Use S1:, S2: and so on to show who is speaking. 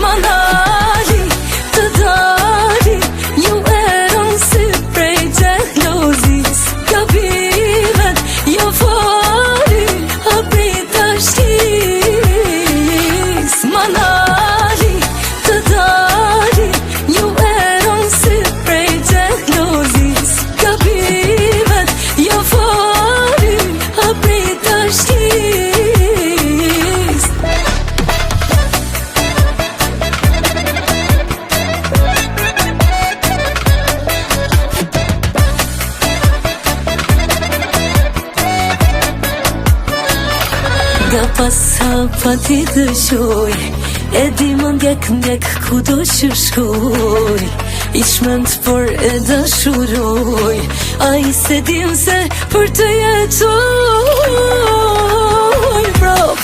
S1: Manali të dali, ju erën si prej gjelozis. Gabimet jo fali, hapri të shkis. Manali të dali, ju erën si prej gjelozis. Gabimet jo fali, hapri të shkis. Nga pasa pa ti të shoj, e di më ndjek ku do që shkoj. I shmend por e dashuroj, a i se dim se për të jetoj. Prap